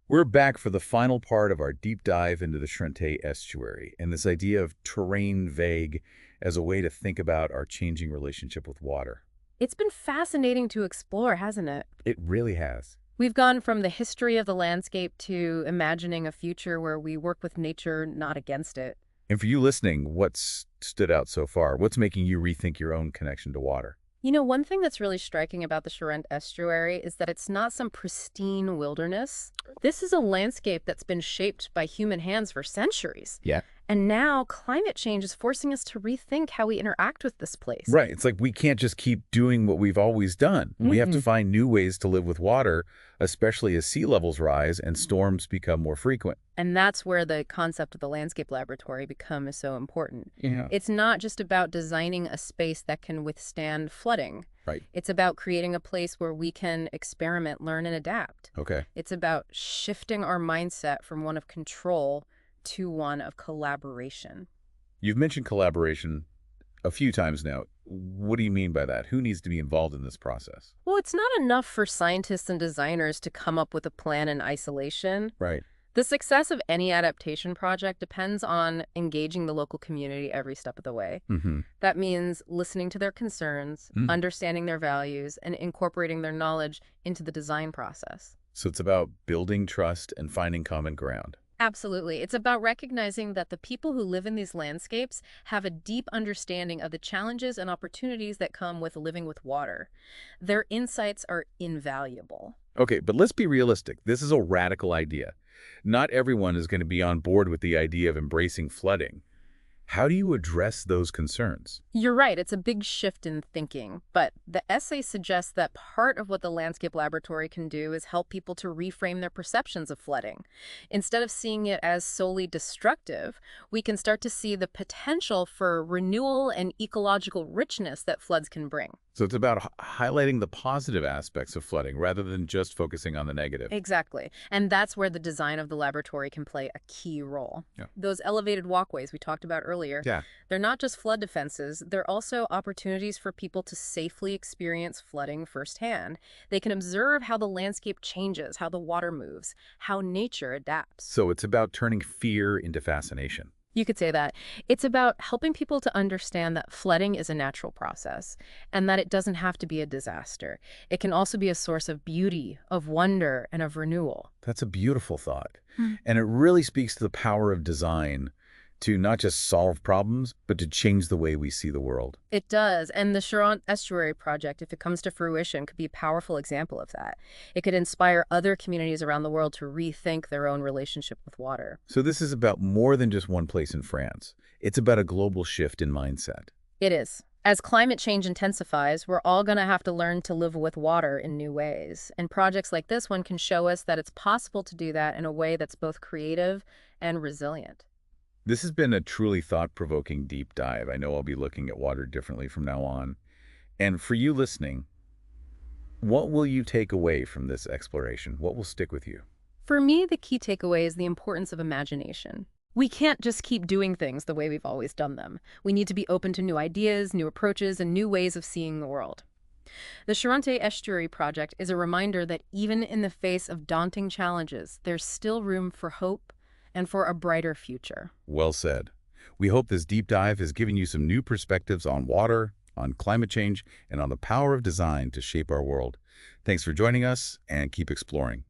We're back for the final part of our deep dive into the Charente Estuary and this idea of terrain vague as a way to think about our changing relationship with water. It's been fascinating to explore, hasn't it? It really has. We've gone from the history of the landscape to imagining a future where we work with nature, not against it. And for you listening, what's stood out so far? What's making you rethink your own connection to water? You know, one thing that's really striking about the Charente Estuary is that it's not some pristine wilderness. This is a landscape that's been shaped by human hands for centuries. Yeah. And now climate change is forcing us to rethink how we interact with this place. Right. It's like we can't just keep doing what we've always done. We have to find new ways to live with water, especially as sea levels rise and storms become more frequent. And that's where the concept of the landscape laboratory becomes so important. Yeah. It's not just about designing a space that can withstand flooding. Right. It's about creating a place where we can experiment, learn, and adapt. Okay. It's about shifting our mindset from one of control to one of collaboration. You've mentioned collaboration a few times now. What do you mean by that? Who needs to be involved in this process? Well, it's not enough for scientists and designers to come up with a plan in isolation. Right. The success of any adaptation project depends on engaging the local community every step of the way. Mm-hmm. That means listening to their concerns, understanding their values, and incorporating their knowledge into the design process. So it's about building trust and finding common ground. Absolutely. It's about recognizing that the people who live in these landscapes have a deep understanding of the challenges and opportunities that come with living with water. Their insights are invaluable. Okay, but let's be realistic. This is a radical idea. Not everyone is going to be on board with the idea of embracing flooding. How do you address those concerns? You're right, it's a big shift in thinking, but the essay suggests that part of what the Landscape Laboratory can do is help people to reframe their perceptions of flooding. Instead of seeing it as solely destructive, we can start to see the potential for renewal and ecological richness that floods can bring. So it's about highlighting the positive aspects of flooding rather than just focusing on the negative. Exactly. And that's where the design of the laboratory can play a key role. Yeah. Those elevated walkways we talked about earlier, Yeah. they're not just flood defenses, they're also opportunities for people to safely experience flooding firsthand. They can observe how the landscape changes, how the water moves, how nature adapts. So it's about turning fear into fascination. You could say that. It's about helping people to understand that flooding is a natural process and that it doesn't have to be a disaster. It can also be a source of beauty, of wonder, and of renewal. That's a beautiful thought. And it really speaks to the power of design to not just solve problems, but to change the way we see the world. It does, and the Charente Estuary project, if it comes to fruition, could be a powerful example of that. It could inspire other communities around the world to rethink their own relationship with water. So this is about more than just one place in France. It's about a global shift in mindset. It is. As climate change intensifies, we're all going to have to learn to live with water in new ways. And projects like this one can show us that it's possible to do that in a way that's both creative and resilient. This has been a truly thought-provoking deep dive. I know I'll be looking at water differently from now on. And for you listening, what will you take away from this exploration? What will stick with you? For me, the key takeaway is the importance of imagination. We can't just keep doing things the way we've always done them. We need to be open to new ideas, new approaches, and new ways of seeing the world. The Charente Estuary project is a reminder that even in the face of daunting challenges, there's still room for hope and for a brighter future. Well said. We hope this deep dive has given you some new perspectives on water, on climate change, and on the power of design to shape our world. Thanks for joining us, and keep exploring.